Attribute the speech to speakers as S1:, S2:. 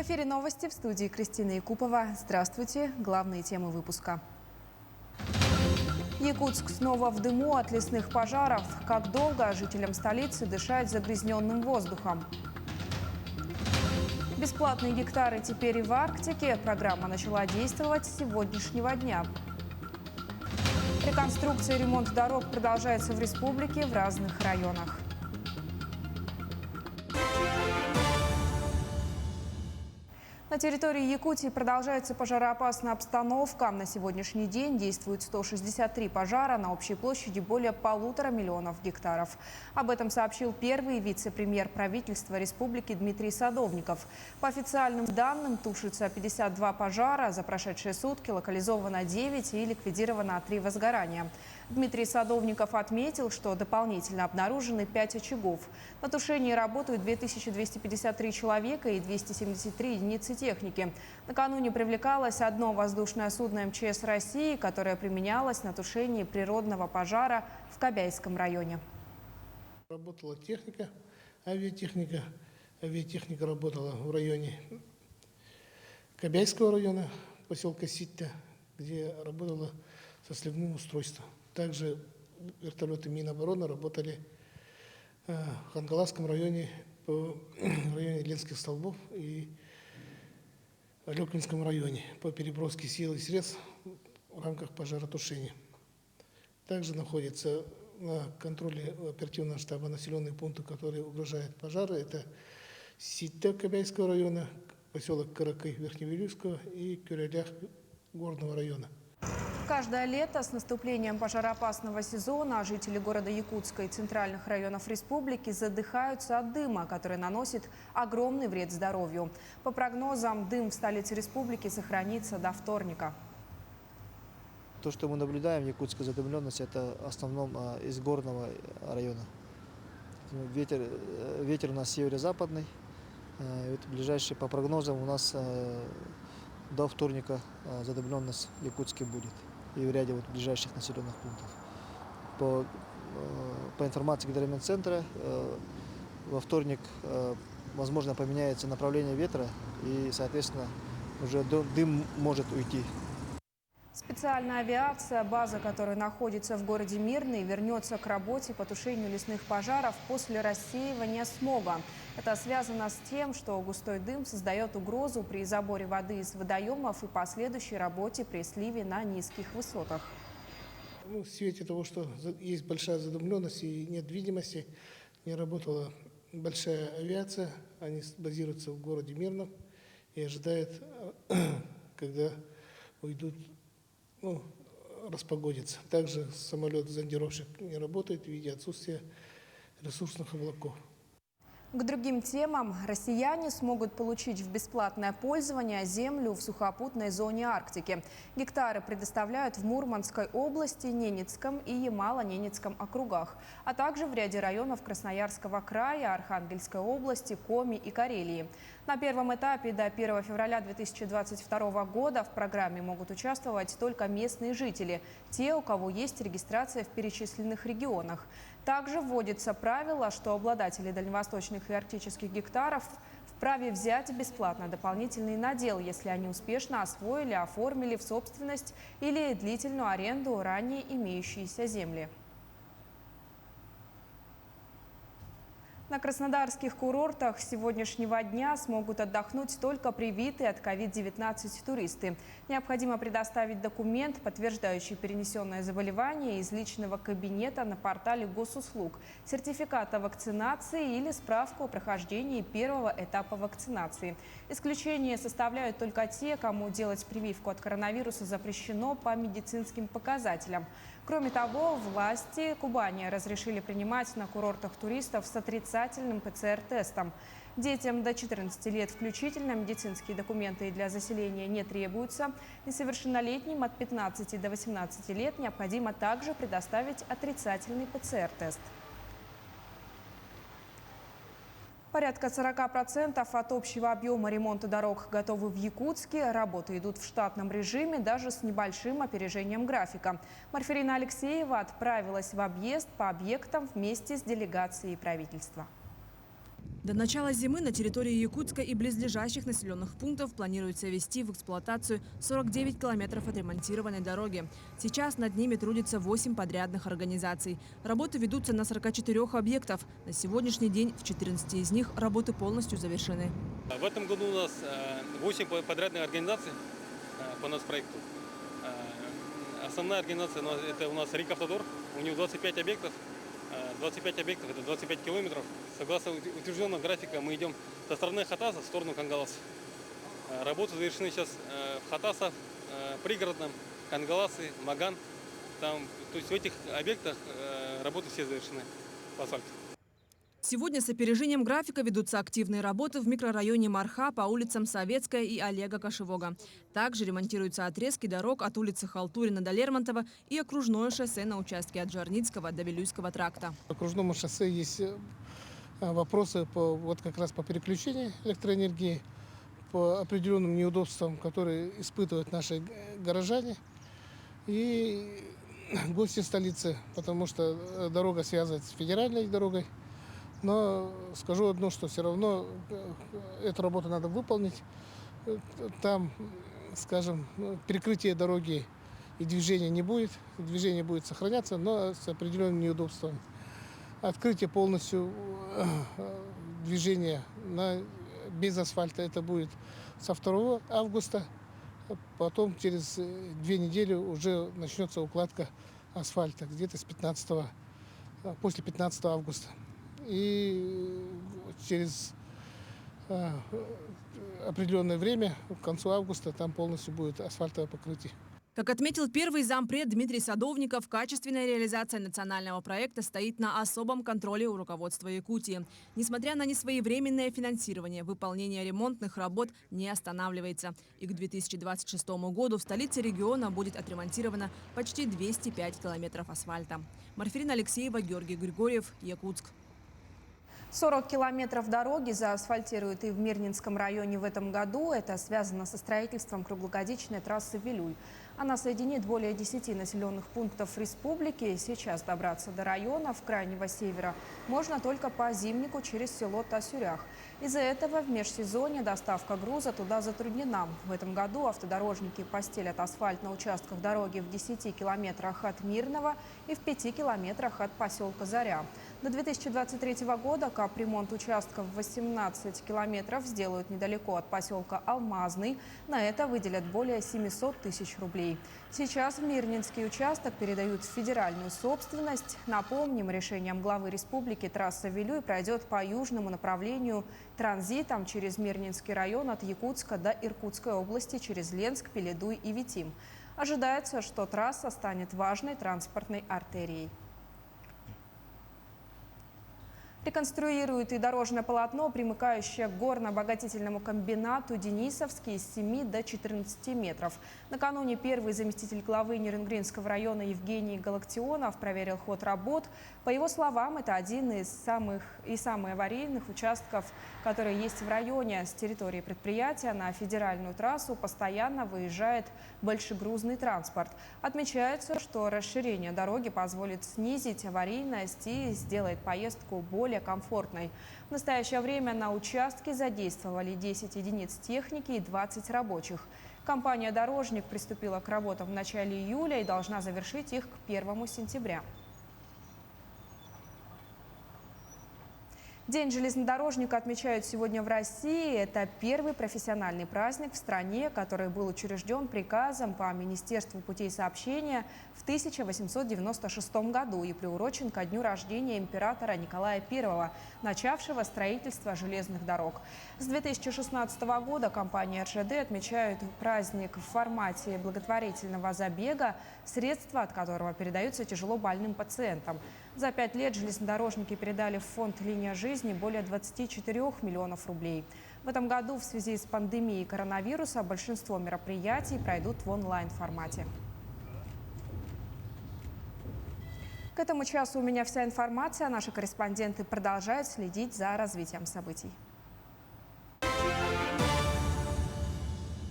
S1: эфире новости, в студии Кристина Якупова. Здравствуйте. Главные темы выпуска. Якутск снова в дыму от лесных пожаров. Как долго жителям столицы дышать загрязненным воздухом? Бесплатные гектары теперь и в Арктике. Программа начала действовать с сегодняшнего дня. Реконструкция и ремонт дорог продолжается в республике в разных районах. На территории Якутии продолжается пожароопасная обстановка. На сегодняшний день действуют 163 пожара на общей площади более 1,5 миллиона гектаров. Об этом сообщил первый вице-премьер правительства республики Дмитрий Садовников. По официальным данным, тушится 52 пожара. За прошедшие сутки локализовано 9 и ликвидировано 3 возгорания. Дмитрий Садовников отметил, что дополнительно обнаружены 5 очагов. На тушении работают 2253 человека и 273 единицы техники. Накануне привлекалось одно воздушное судно МЧС России, которое применялось на тушении природного пожара в Кобяйском районе.
S2: Работала техника, авиатехника. Авиатехника работала в районе Кобяйского района, поселка Ситта, где работала со сливным устройством. Также вертолеты Минобороны работали в Хангаласском районе, в районе Ленских столбов и в Лёквинском районе по переброске сил и средств в рамках пожаротушения. Также находится на контроле оперативного штаба населенные пункты, которые угрожают пожары. Это Ситта Кобяйского района, поселок Каракы Верхневилюйского и Кюрелях Горного района.
S1: Каждое лето с наступлением пожароопасного сезона жители города Якутска и центральных районов республики задыхаются от дыма, который наносит огромный вред здоровью. По прогнозам, дым в столице республики сохранится до вторника.
S3: То, что мы наблюдаем в якутской задымленности, это в основном из горного района. Ветер у нас северо-западный. Ближайший, по прогнозам, у нас до вторника задымленность в Якутске будет и в ряде ближайших населенных пунктов. По информации гидрометцентра, во вторник, возможно, поменяется направление ветра и, соответственно, уже дым может уйти.
S1: Специальная авиация, база которой находится в городе Мирный, вернется к работе по тушению лесных пожаров после рассеивания смога. Это связано с тем, что густой дым создает угрозу при заборе воды из водоемов и последующей работе при сливе на низких высотах.
S2: В свете того, что есть большая задымленность и нет видимости, не работала большая авиация. Они базируются в городе Мирном и ожидают, когда уйдут, распогодится. Также самолет-зондировщик не работает в виде отсутствия ресурсных облаков.
S1: К другим темам. Россияне смогут получить в бесплатное пользование землю в сухопутной зоне Арктики. Гектары предоставляют в Мурманской области, Ненецком и Ямало-Ненецком округах, а также в ряде районов Красноярского края, Архангельской области, Коми и Карелии. На первом этапе до 1 февраля 2022 года в программе могут участвовать только местные жители, те, у кого есть регистрация в перечисленных регионах. Также вводится правило, что обладатели дальневосточных и арктических гектаров вправе взять бесплатно дополнительный надел, если они успешно освоили, оформили в собственность или длительную аренду ранее имеющиеся земли. На краснодарских курортах с сегодняшнего дня смогут отдохнуть только привитые от COVID-19 туристы. Необходимо предоставить документ, подтверждающий перенесенное заболевание из личного кабинета на портале госуслуг, сертификат о вакцинации или справку о прохождении первого этапа вакцинации. Исключение составляют только те, кому делать прививку от коронавируса запрещено по медицинским показателям. Кроме того, власти Кубани разрешили принимать на курортах туристов с отрицательным ПЦР-тестом. Детям до 14 лет включительно медицинские документы для заселения не требуются. Несовершеннолетним от 15 до 18 лет необходимо также предоставить отрицательный ПЦР-тест. Порядка 40% от общего объема ремонта дорог готовы в Якутске. Работы идут в штатном режиме, даже с небольшим опережением графика. Марферина Алексеева отправилась в объезд по объектам вместе с делегацией правительства. До начала зимы на территории Якутска и близлежащих населенных пунктов планируется ввести в эксплуатацию 49 километров отремонтированной дороги. Сейчас над ними трудится 8 подрядных организаций. Работы ведутся на 44 объектов. На сегодняшний день в 14 из них работы полностью завершены.
S4: В этом году у нас 8 подрядных организаций по нацпроекту. Основная организация это у нас Рикавтодор. У него 25 объектов. 25 объектов – это 25 километров. Согласно утвержденного графика, мы идем со стороны Хатаса в сторону Кангаласа. Работы завершены сейчас в Хатаса, пригородном, Кангаласы, Маган. Там, то есть в этих объектах работы все завершены по асфальту.
S1: Сегодня с опережением графика ведутся активные работы в микрорайоне Марха по улицам Советская и Олега Кашевога. Также ремонтируются отрезки дорог от улицы Халтурина до Лермонтова и окружное шоссе на участке от Жарницкого до Вилюйского тракта.
S2: По окружному шоссе есть вопросы как раз по переключению электроэнергии, по определенным неудобствам, которые испытывают наши горожане и гости столицы, потому что дорога связывает с федеральной дорогой. Но скажу одно, что все равно эту работу надо выполнить. Там, скажем, перекрытия дороги и движения не будет. Движение будет сохраняться, но с определенным неудобством. Открытие полностью движения без асфальта это будет со 2 августа. Потом через 2 недели уже начнется укладка асфальта, где-то после 15 августа. И через определенное время, к концу августа, там полностью будет асфальтовое покрытие.
S1: Как отметил первый зампред Дмитрий Садовников, качественная реализация национального проекта стоит на особом контроле у руководства Якутии. Несмотря на несвоевременное финансирование, выполнение ремонтных работ не останавливается. И к 2026 году в столице региона будет отремонтировано почти 205 километров асфальта. Марферина Алексеева, Георгий Григорьев, Якутск. 40 километров дороги заасфальтируют и в Мирнинском районе в этом году. Это связано со строительством круглогодичной трассы Вилюй. Она соединит более 10 населенных пунктов республики. Сейчас добраться до районов Крайнего Севера можно только по Зимнику через село Тасюрях. Из-за этого в межсезонье доставка груза туда затруднена. В этом году автодорожники постелят асфальт на участках дороги в 10 километрах от Мирного и в 5 километрах от поселка Заря. До 2023 года капремонт участков в 18 километров сделают недалеко от поселка Алмазный. На это выделят более 700 тысяч рублей. Сейчас в Мирнинский участок передают в федеральную собственность. Напомним, решением главы республики трасса Вилюй пройдет по южному направлению транзитом через Мирнинский район от Якутска до Иркутской области через Ленск, Пеледуй и Витим. Ожидается, что трасса станет важной транспортной артерией. Реконструируют и дорожное полотно, примыкающее к горно-обогатительному комбинату «Денисовский» с 7 до 14 метров. Накануне первый заместитель главы Нерюнгринского района Евгений Галактионов проверил ход работ. По его словам, это один из самых аварийных участков, которые есть в районе. С территории предприятия на федеральную трассу постоянно выезжает большегрузный транспорт. Отмечается, что расширение дороги позволит снизить аварийность и сделает поездку более комфортной. В настоящее время на участке задействовали 10 единиц техники и 20 рабочих. Компания «Дорожник» приступила к работам в начале июля и должна завершить их к 1 сентября. День железнодорожника отмечают сегодня в России. Это первый профессиональный праздник в стране, который был учрежден приказом по Министерству путей сообщения в 1896 году и приурочен ко дню рождения императора Николая I, начавшего строительство железных дорог. С 2016 года компания РЖД отмечает праздник в формате благотворительного забега, средства от которого передаются тяжело больным пациентам. За 5 лет железнодорожники передали в фонд «Линия жизни» более 24 миллионов рублей. В этом году в связи с пандемией коронавируса большинство мероприятий пройдут в онлайн-формате. К этому часу у меня вся информация. Наши корреспонденты продолжают следить за развитием событий.